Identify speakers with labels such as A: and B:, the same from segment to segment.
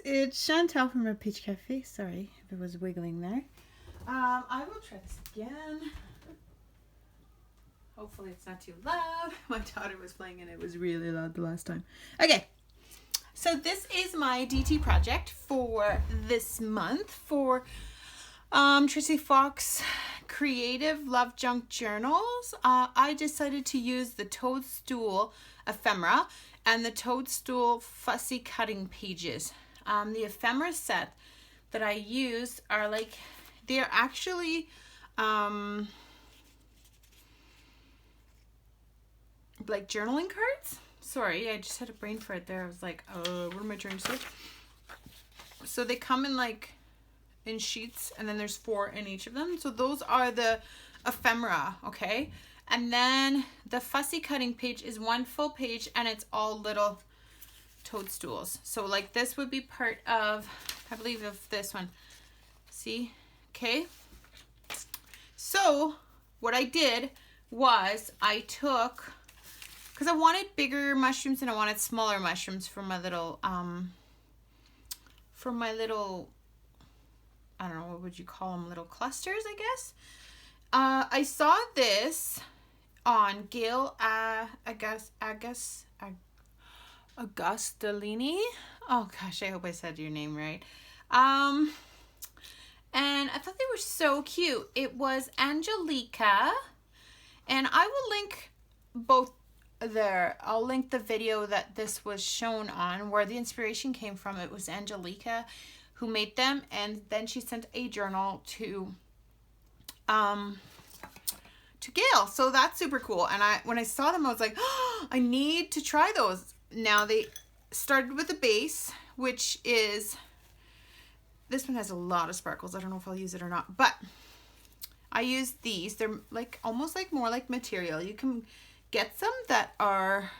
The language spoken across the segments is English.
A: it's Chantale from Lepage Cafe. Sorry if it was wiggling there. I will try this again. Hopefully it's not too loud. My daughter was playing and it was really loud the last time. Okay, so this is my DT project for this month for Tracie Fox Creative Love Junk Journals. I decided to use the Toadstool Ephemera and the Toadstool Fussy Cutting Pages. The Ephemera set that I used are like, they're actually like journaling cards. Sorry, I just had a brain fart there. I was like, what am I trying to say? So they come in like in sheets, and then there's 4 in each of them. So those are the ephemera, okay? And then the fussy cutting page is 1 full page, and it's all little toadstools. So like this would be part of, I believe, of this one. See? Okay. So what I did was I took, because I wanted bigger mushrooms and I wanted smaller mushrooms for my little, I don't know, what would you call them? Little clusters, I guess. I saw this on Gail Augustalini. Oh gosh, I hope I said your name right. And I thought they were so cute. It was Angelica, and I will link both there. I'll link the video that this was shown on, where the inspiration came from. It was Angelica who made them, and then she sent a journal to Gail. So that's super cool. And when I saw them, I was like, oh, I need to try those. Now they started with a base, which is, this one has a lot of sparkles. I don't know if I'll use it or not, but I used these. They're like almost like more like material. You can get some that are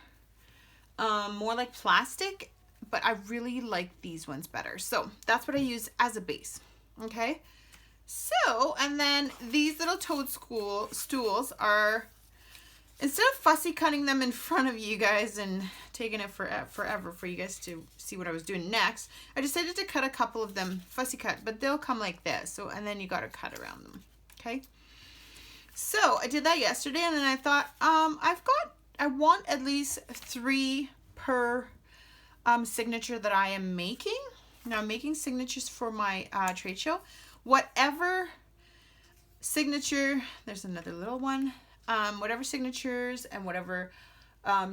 A: more like plastic, but I really like these ones better. So that's what I use as a base. Okay. So, and then these little toadstools are, instead of fussy cutting them in front of you guys and taking it forever for you guys to see what I was doing next, I decided to cut a couple of them fussy cut, but they'll come like this. So, and then you got to cut around them. Okay. So I did that yesterday, and then I thought, I want at least 3 per signature that I am making. Now I'm making signatures for my trade show. Whatever signature, there's another little one, whatever signatures and whatever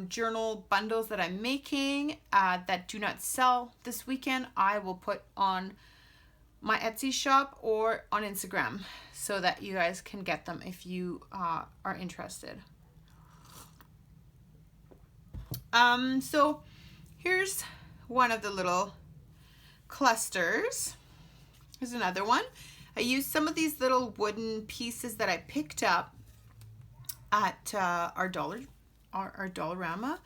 A: journal bundles that I'm making that do not sell this weekend, I will put on my Etsy shop or on Instagram so that you guys can get them if you are interested. So here's one of the little clusters. Here's another one. I used some of these little wooden pieces that I picked up at our Dollarama.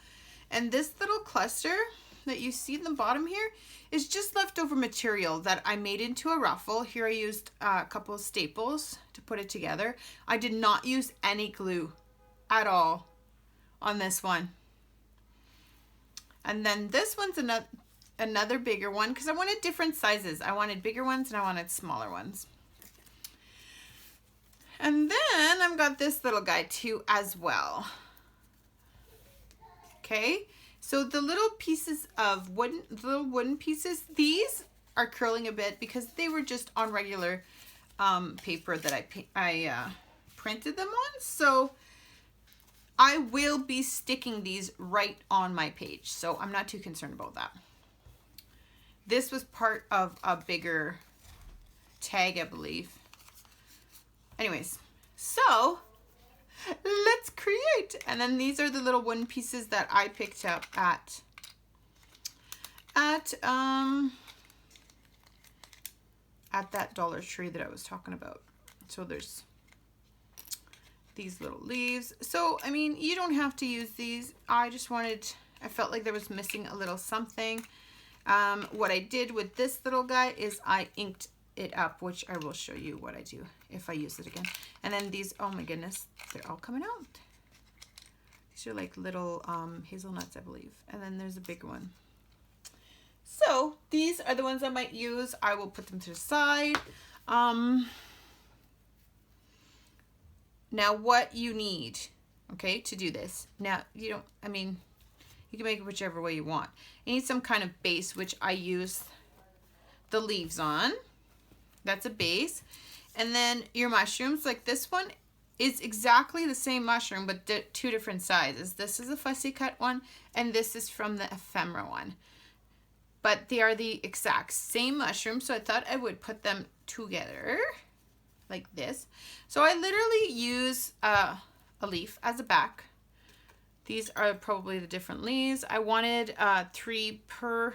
A: And this little cluster that you see in the bottom here is just leftover material that I made into a ruffle. Here I used a couple of staples to put it together. I did not use any glue at all on this one. And then this one's another bigger one, because I wanted different sizes. I wanted bigger ones and I wanted smaller ones. And then I've got this little guy too as well. Okay, so the little pieces of wooden pieces, these are curling a bit because they were just on regular paper that I printed them on. So I will be sticking these right on my page, so I'm not too concerned about that. This was part of a bigger tag, I believe. Anyways, so let's create. And then these are the little wooden pieces that I picked up at that Dollar Tree that I was talking about. So there's these little leaves. So, I mean, you don't have to use these. I felt like there was missing a little something. What I did with this little guy is I inked it up, which I will show you what I do if I use it again. And then these, oh my goodness, they're all coming out. These are like little hazelnuts, I believe. And then there's a bigger one. So these are the ones I might use. I will put them to the side. Now what you need, okay, to do this. Now, you don't, I mean, you can make it whichever way you want. You need some kind of base, which I use the leaves on. That's a base. And then your mushrooms, like this one is exactly the same mushroom, but two different sizes. This is a fussy cut one, and this is from the Ephemera one. But they are the exact same mushroom, so I thought I would put them together like this. So I literally use a leaf as a back. These are probably the different leaves. I wanted 3 per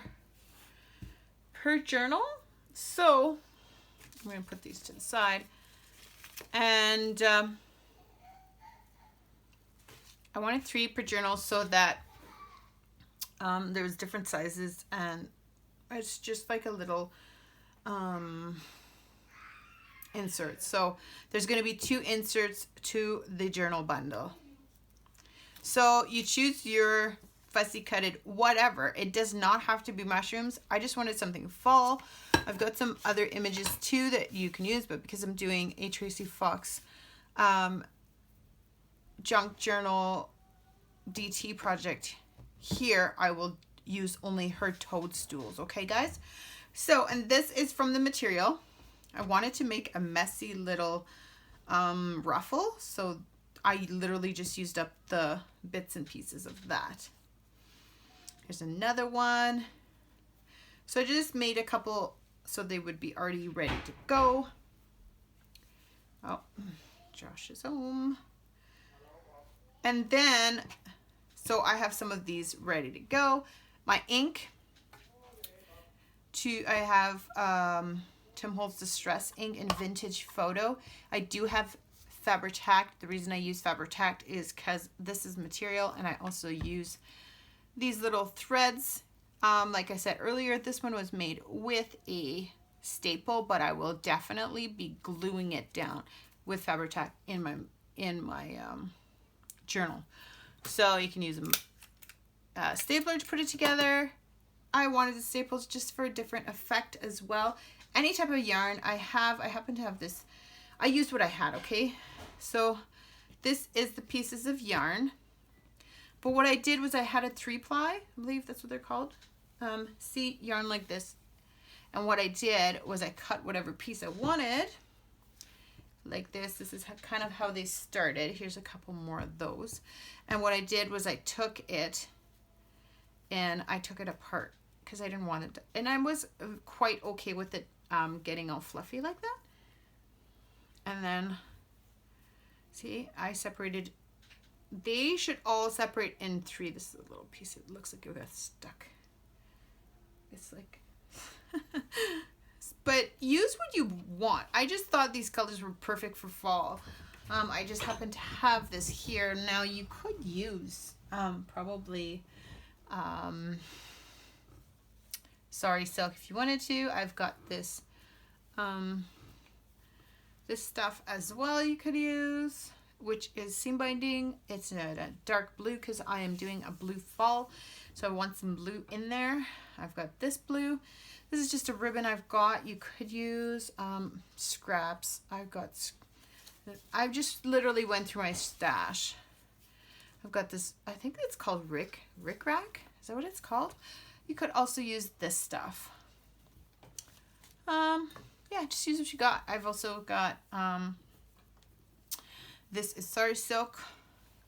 A: journal. So I'm going to put these to the side. And I wanted 3 per journal so that there was different sizes, and it's just like a little insert. So there's going to be 2 inserts to the journal bundle. So you choose your fussy cutted whatever. It does not have to be mushrooms. I just wanted something fall. I've got some other images too that you can use, but because I'm doing a Tracie Fox junk journal DT project here, I will use only her toadstools. Okay, guys? So, and this is from the material. I wanted to make a messy little ruffle, so I literally just used up the bits and pieces of that. Here's another one. So I just made a couple so they would be already ready to go. Oh, Josh is home. And then, so I have some of these ready to go. My ink, I have Tim Holtz Distress ink in Vintage Photo. I do have Fabri-Tac. The reason I use Fabri-Tac is because this is material, and I also use these little threads. Like I said earlier, this one was made with a staple, but I will definitely be gluing it down with Fabri-Tac in my journal. So you can use a stapler to put it together. I wanted the staples just for a different effect as well. Any type of yarn I happen to have this. I used what I had, okay? So this is the pieces of yarn. But what I did was I had a 3-ply, I believe that's what they're called. See, yarn like this. And what I did was I cut whatever piece I wanted, like this. This is kind of how they started. Here's a couple more of those. And what I did was I took it and I took it apart because I didn't want it to, and I was quite okay with it getting all fluffy like that. And then, see, I separated. They should all separate in 3. This is a little piece. It looks like it got stuck. It's like, but use what you want. I just thought these colors were perfect for fall. I just happen to have this here. Now you could use probably Sorry Silk if you wanted to. I've got this this stuff as well you could use, which is seam binding. It's a dark blue because I am doing a blue fall, so I want some blue in there. I've got this blue. This is just a ribbon I've got. You could use scraps. I just literally went through my stash. I've got this, I think it's called Rick Rack. Is that what it's called? You could also use this stuff. Yeah, just use what you got. I've also got this is Sorry Silk,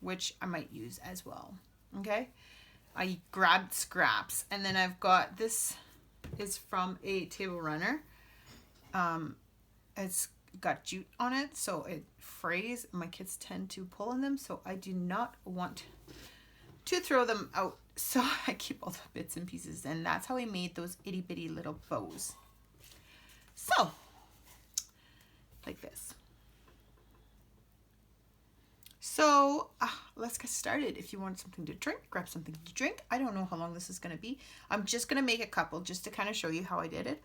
A: which I might use as well. Okay, I grabbed scraps, and then I've got this is from a table runner. It's got jute on it, so it frays. My kids tend to pull on them, so I do not want to throw them out. So I keep all the bits and pieces, and that's how I made those itty bitty little bows. So, like this. So let's get started. If you want something to drink, grab something to drink. I don't know how long this is going to be. I'm just going to make a couple just to kind of show you how I did it.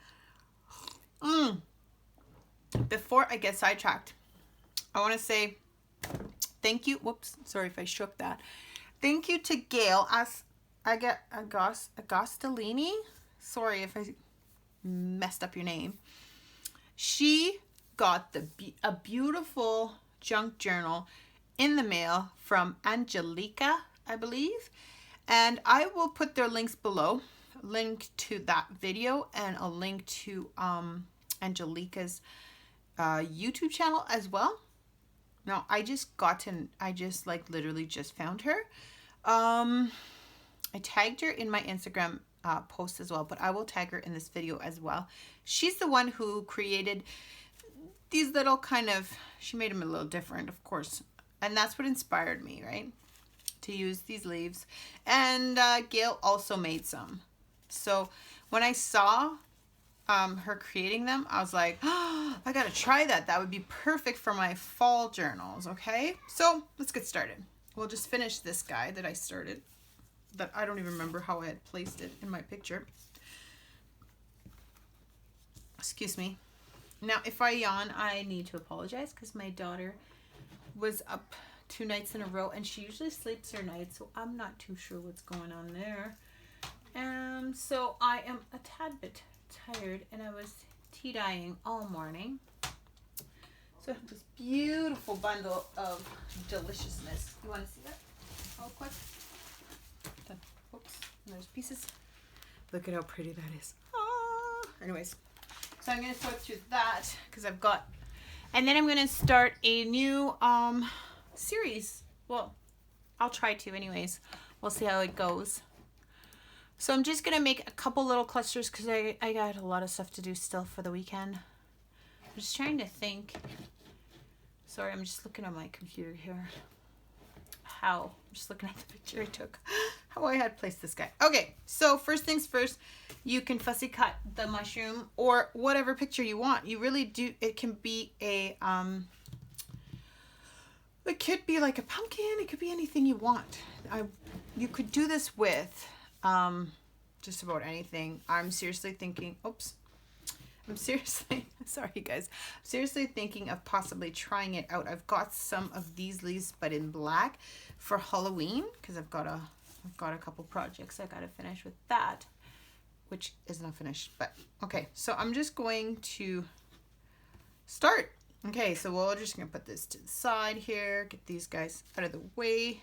A: Before I get sidetracked, I want to say thank you. Whoops, sorry if I shook that. Thank you to Gail Agostolini. sorry if I messed up your name. She got a beautiful junk journal in the mail from Angelica, I believe. And I will put their links below, link to that video and a link to Angelica's YouTube channel as well. Now I just like literally just found her. I tagged her in my Instagram post as well, but I will tag her in this video as well. She's the one who created these little kind of, she made them a little different, of course. And that's what inspired me, right? To use these leaves. And Gail also made some. So when I saw her creating them, I was like, oh, I gotta try that. That would be perfect for my fall journals, okay? So let's get started. We'll just finish this guy that I started, that I don't even remember how I had placed it in my picture. Excuse me. Now, if I yawn, I need to apologize because my daughter was up 2 nights in a row and she usually sleeps her nights, so I'm not too sure what's going on there. So I am a tad bit tired and I was tea dyeing all morning. So I have this beautiful bundle of deliciousness. You want to see that real quick? Oops, and there's pieces. Look at how pretty that is. Ah. Anyways, so I'm going to sort through that because I've got, and then I'm going to start a new series. Well, I'll try to anyways. We'll see how it goes. So I'm just going to make a couple little clusters because I got a lot of stuff to do still for the weekend. I'm just trying to think. Sorry, I'm just looking at my computer here. I'm just looking at the picture I took. How I had placed this guy. Okay, so first things first, you can fussy cut the mushroom or whatever picture you want. You really do. It can be a, it could be like a pumpkin. It could be anything you want. You could do this with just about anything. I'm seriously thinking, sorry guys, I'm seriously thinking of possibly trying it out. I've got some of these leaves but in black for Halloween because I've got a couple projects I gotta finish with that, which is not finished, but okay. So I'm just going to start. Okay, so we're just gonna put this to the side here, get these guys out of the way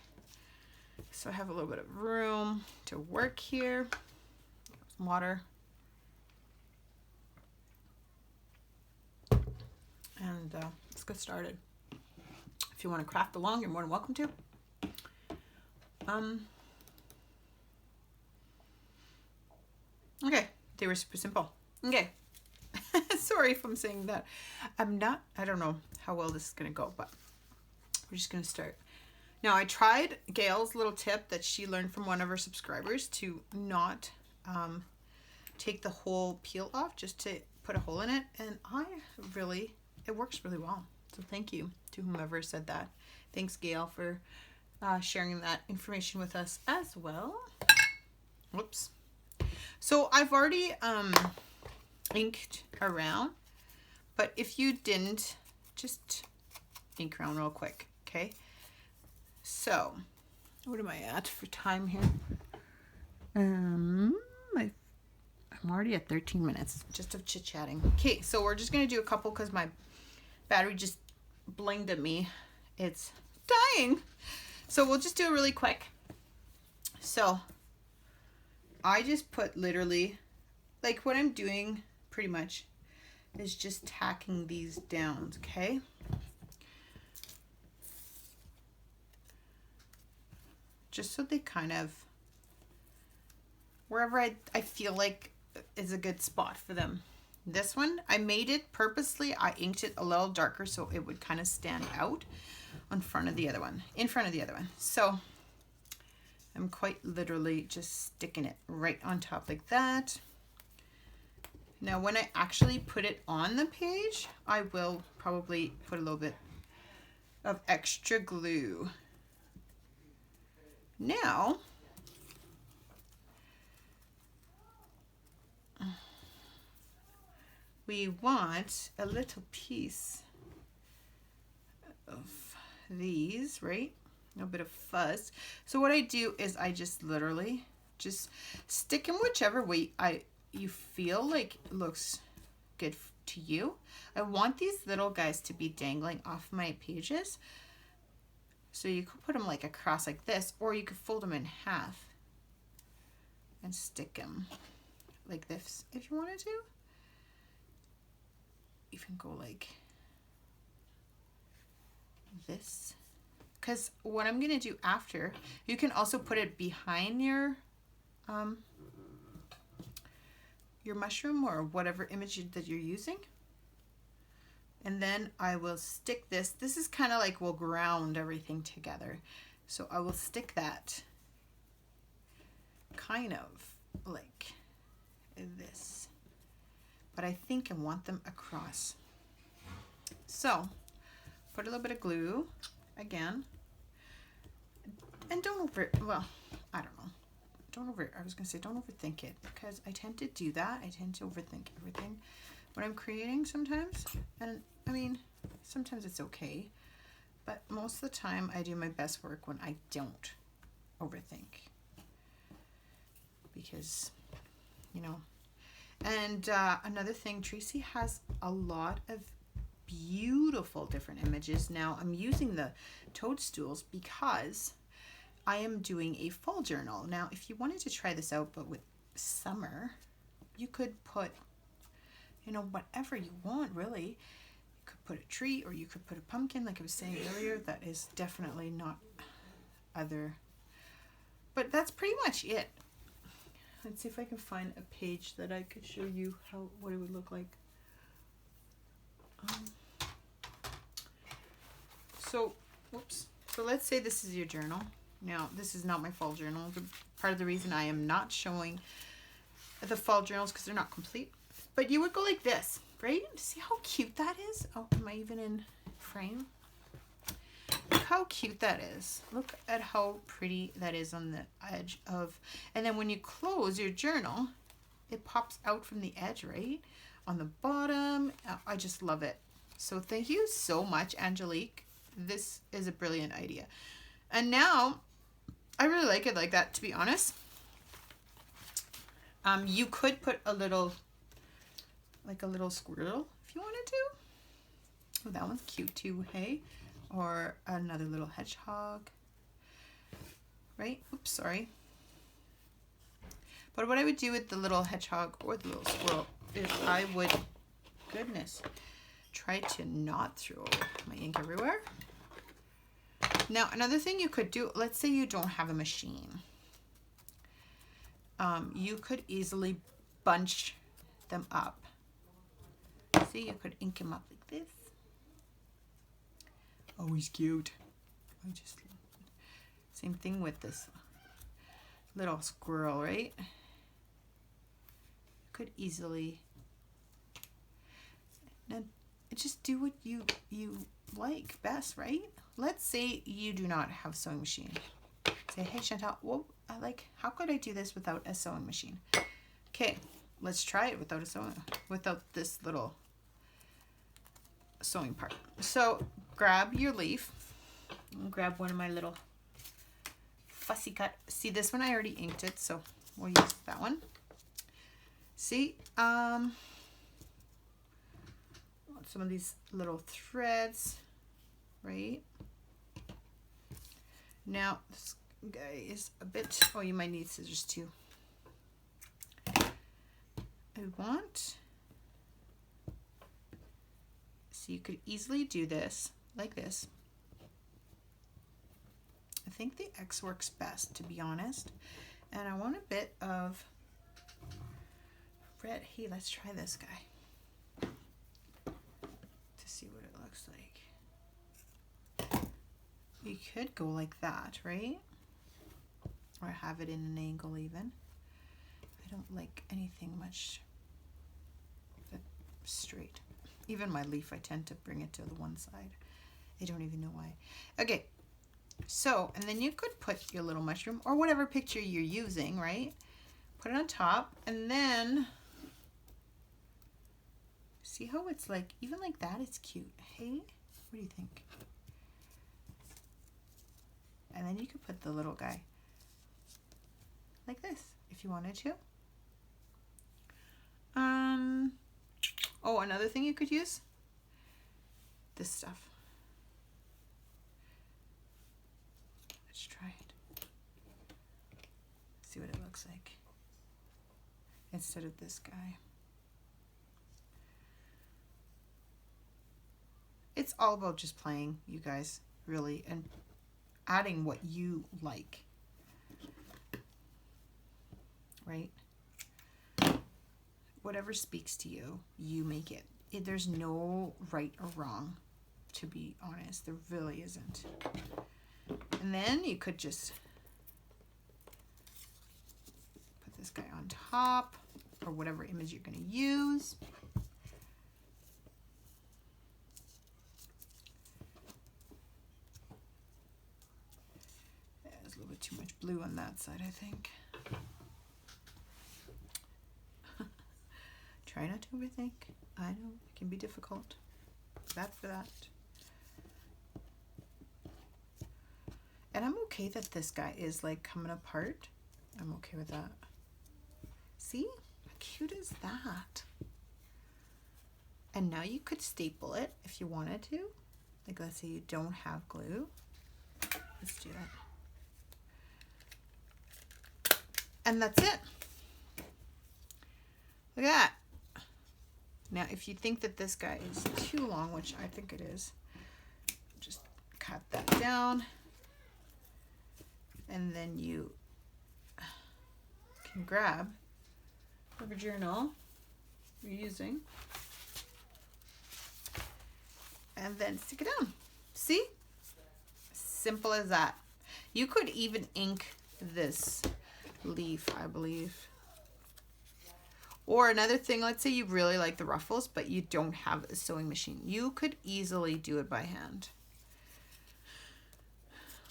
A: so I have a little bit of room to work here. Some water. And let's get started. If you want to craft along, you're more than welcome to. Okay, they were super simple. Okay. Sorry if I'm saying that. I don't know how well this is going to go, but we're just going to start. Now, I tried Gail's little tip that she learned from one of her subscribers to not take the whole peel off, just to put a hole in it. And it works really well. So thank you to whomever said that. Thanks, Gail, for sharing that information with us as well. Whoops. So I've already inked around, but if you didn't, just ink around real quick, okay? So, what am I at for time here? I'm already at 13 minutes just of chit-chatting. Okay, so we're just going to do a couple because my battery just blinged at me. It's dying. So we'll just do it really quick. So I just put literally, like what I'm doing pretty much is just tacking these down, okay? Just so they kind of, wherever I feel like is a good spot for them. This one, I made it purposely. I inked it a little darker so it would kind of stand out in front of the other one. So I'm quite literally just sticking it right on top like that. Now, when I actually put it on the page, I will probably put a little bit of extra glue. Now, we want a little piece of these, right? A little bit of fuzz. So what I do is I just literally just stick them whichever way you feel like it looks good to you. I want these little guys to be dangling off my pages. So you could put them like across like this, or you could fold them in half and stick them like this if you wanted to. You can go like this. Because what I'm gonna do after, you can also put it behind your mushroom or whatever image that you're using. And then I will stick this. This is kind of like will ground everything together. So I will stick that kind of like this. But I think I want them across. So put a little bit of glue again. And don't well, I don't know. I was going to say don't overthink it, because I tend to do that. I tend to overthink everything when I'm creating sometimes. And I mean, sometimes it's okay, but most of the time I do my best work when I don't overthink, because, you know. And another thing, Tracie has a lot of beautiful different images. Now I'm using the toadstools because I am doing a fall journal. Now, if you wanted to try this out, but with summer, you could put, you know, whatever you want, really. You could put a tree, or you could put a pumpkin, like I was saying earlier. That is definitely not other, but that's pretty much it. Let's see if I can find a page that I could show you what it would look like. So let's say this is your journal. Now, this is not my fall journal. Part of the reason I am not showing the fall journals because they're not complete. But you would go like this, right? See how cute that is? Oh, am I even in frame? Look how cute that is. Look at how pretty that is on the edge of... And then when you close your journal, it pops out from the edge, right? On the bottom. I just love it. So thank you so much, Angelique. This is a brilliant idea. And now, I really like it like that, to be honest. You could put a little, like a little squirrel if you wanted to. Oh, that one's cute too, hey? Or another little hedgehog, right? Oops, sorry. But what I would do with the little hedgehog or the little squirrel is I would, goodness, try to not throw my ink everywhere. Now, another thing you could do, let's say you don't have a machine. You could easily bunch them up. See, you could ink them up like this. Oh, he's cute. Same thing with this little squirrel, right? You could easily, now, just do what you like best, right? Let's say you do not have a sewing machine. Say, hey Chantale, well, how could I do this without a sewing machine? Okay, let's try it without this little sewing part. So grab your leaf and grab one of my little fussy cut. See, this one I already inked it, so we'll use that one. See, some of these little threads, right? Now this guy is a bit, oh, you might need scissors too. So you could easily do this like this. I think the X works best, to be honest. And I want a bit of red. Hey, let's try this guy to see what it looks like. You could go like that, right? Or have it in an angle even. I don't like anything much straight. Even my leaf, I tend to bring it to the one side. I don't even know why. Okay, so, and then you could put your little mushroom or whatever picture you're using, right? Put it on top, and then see how it's like, even like that, it's cute. Hey, what do you think? And then you could put the little guy like this if you wanted to. Oh, another thing you could use, this stuff. Let's try it. See what it looks like instead of this guy. It's all about just playing, you guys, really, and adding what you like, right? Whatever speaks to you, you make it. There's no right or wrong, to be honest. There really isn't. And then you could just put this guy on top, or whatever image you're going to use. There's a little bit too much blue on that side, I think. Try not to overthink. I know it can be difficult. Bad for that. And I'm okay that this guy is like coming apart. I'm okay with that. See? How cute is that? And now you could staple it if you wanted to. Like, let's say you don't have glue. Let's do that. And that's it. Look at that. Now, if you think that this guy is too long, which I think it is, just cut that down. And then you can grab whatever journal you're using and then stick it down. See? Simple as that. You could even ink this leaf, I believe. Or another thing, let's say you really like the ruffles, but you don't have a sewing machine. You could easily do it by hand.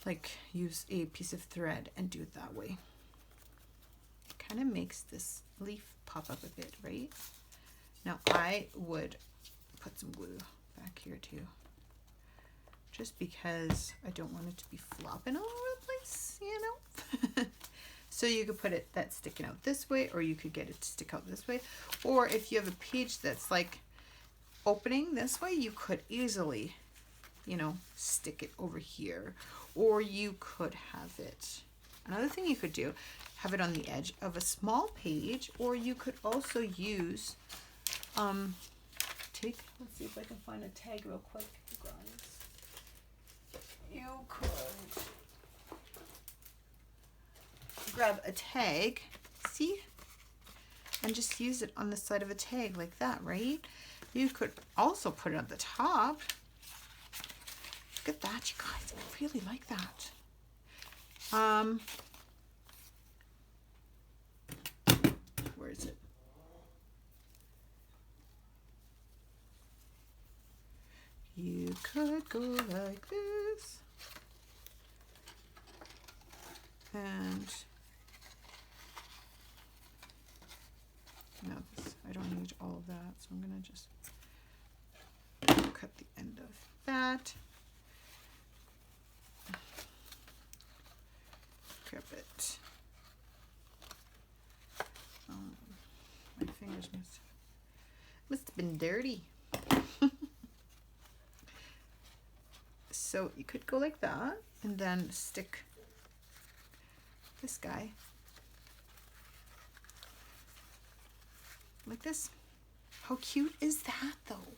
A: Like, use a piece of thread and do it that way. It kind of makes this leaf pop up a bit, right? Now, I would put some glue back here too. Just because I don't want it to be flopping all over the place, you know? So you could put it that's sticking out this way, or you could get it to stick out this way. Or if you have a page that's like opening this way, you could easily, you know, stick it over here. Or you could have it, another thing you could do, have it on the edge of a small page, or you could also use, let's see if I can find a tag real quick, you guys. You could grab a tag, see, and just use it on the side of a tag like that, right? You could also put it on the top. Look at that, you guys. I really like that. Where is it? You could go like this. And no, I don't need all of that, so I'm gonna just cut the end of that. Grab it. My fingers must have been dirty. So you could go like that and then stick this guy like this. How cute is that though?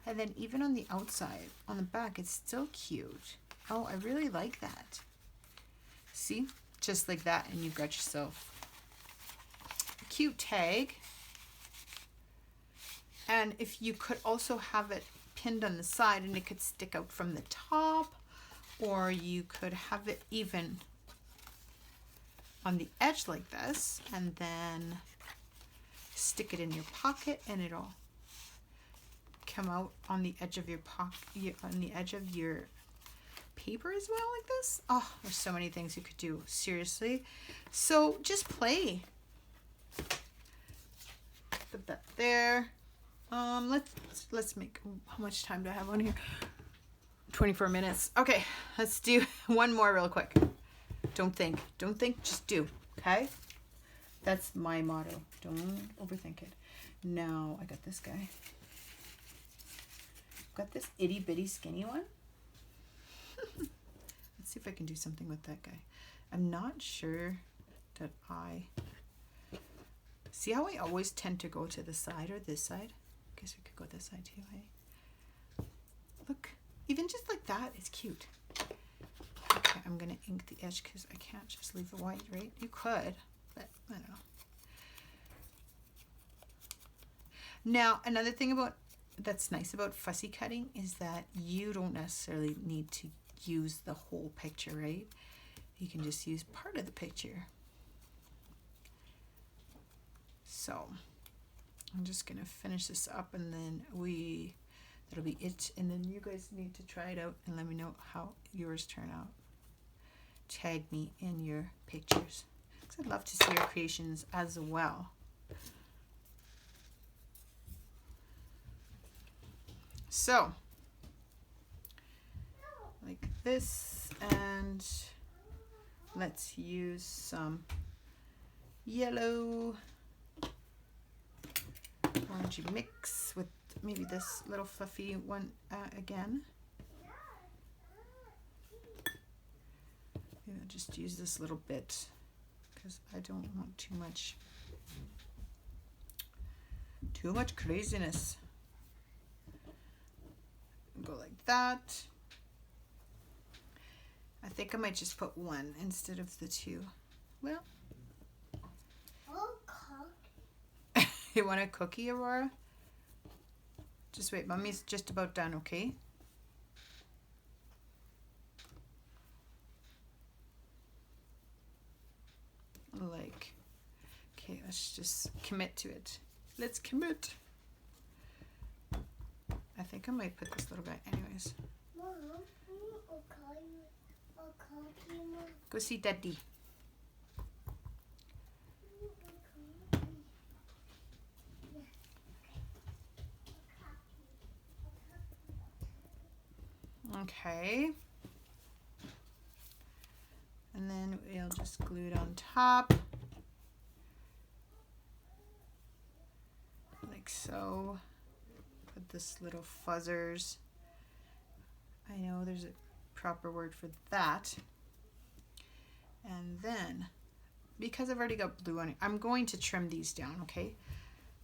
A: And then even on the outside, on the back, it's still cute. Oh, I really like that. See, just like that, and you've got yourself a cute tag. And if you could also have it pinned on the side and it could stick out from the top, or you could have it even on the edge like this, and then stick it in your pocket, and it'll come out on the edge of your pocket, on the edge of your paper as well, like this. Oh, there's so many things you could do, seriously. So just play. Put that there. Let's make, how much time do I have on here? 24 minutes. Okay, let's do one more real quick. Don't think, just do, okay? That's my motto. Don't overthink it. Now I got this guy. got this itty bitty skinny one. Let's see if I can do something with that guy. I'm not sure that I... See how I always tend to go to the side or this side? I guess we could go this side too, hey? Look, even just like that is cute. Okay, I'm gonna ink the edge because I can't just leave the white, right? You could, but I don't know. Now, another thing that's nice about fussy cutting is that you don't necessarily need to use the whole picture, right? You can just use part of the picture. So I'm just gonna finish this up, and then that'll be it. And then you guys need to try it out and let me know how yours turn out. Tag me in your pictures, because I'd love to see your creations as well. So, like this, and let's use some yellow orangey mix with maybe this little fluffy one again. Maybe I'll just use this little bit because I don't want too much craziness. Go like that. I think I might just put one instead of the two. Well, you want a cookie, Aurora? Just wait, Mommy's just about done, okay? Like, okay, let's just commit to it. Let's commit. I think I might put this little guy anyways.
B: Mom,
A: Go see Daddy. Okay. And then we'll just glue it on top. Like so. Put this little fuzzers. I know there's a proper word for that. And then, because I've already got blue on it, I'm going to trim these down, okay?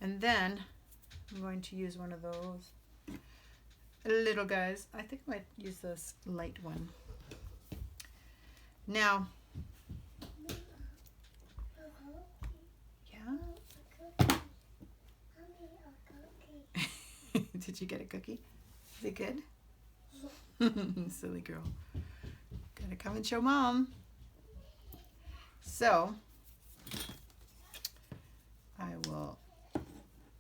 A: And then I'm going to use one of those little guys. I think I might use this light one. Now, yeah? Did you get a cookie? Is it good? Silly girl. Gotta come and show Mom. So, I will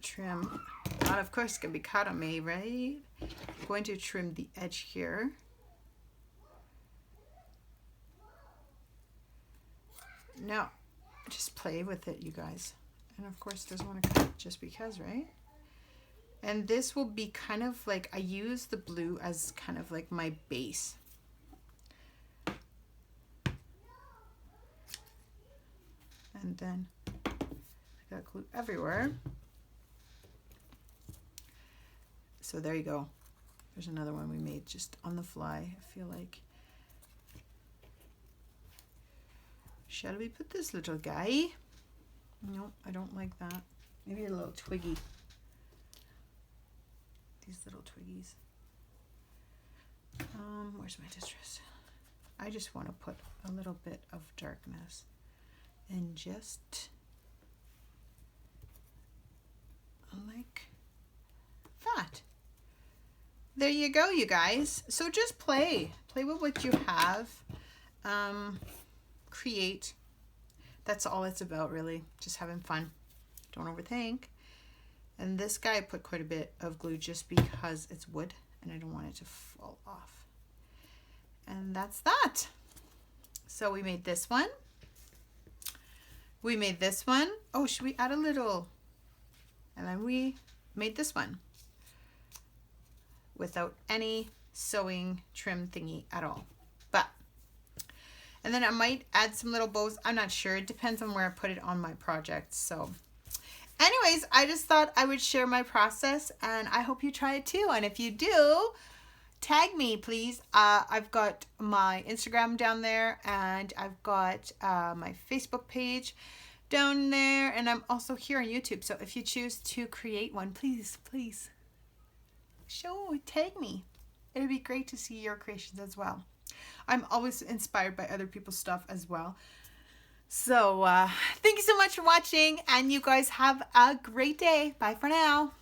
A: trim. That, of course, can be cut on me, right? I'm going to trim the edge here. Now, just play with it, you guys. And of course, doesn't want to cut just because, right? And this will be kind of like, I use the blue as kind of like my base. And then I got glue everywhere. So there you go. There's another one we made just on the fly, I feel like. Shall we put this little guy? No, I don't like that. Maybe a little twiggy. These little twiggies. Where's my distress? I just want to put a little bit of darkness and just like that. There you go, you guys. So just play with what you have. Create. That's all it's about, really. Just having fun. Don't overthink. And this guy I put quite a bit of glue just because it's wood and I don't want it to fall off. And that's that. So we made this one. We made this one. Oh, should we add a little? And then we made this one without any sewing trim thingy at all. But, and then I might add some little bows. I'm not sure. It depends on where I put it on my project. So anyways, I just thought I would share my process, and I hope you try it too. And if you do, tag me, please. I've got my Instagram down there, and I've got my Facebook page down there, and I'm also here on YouTube. So if you choose to create one, please tag me. It'd be great to see your creations as well. I'm always inspired by other people's stuff as well. So thank you so much for watching, and you guys have a great day. Bye for now.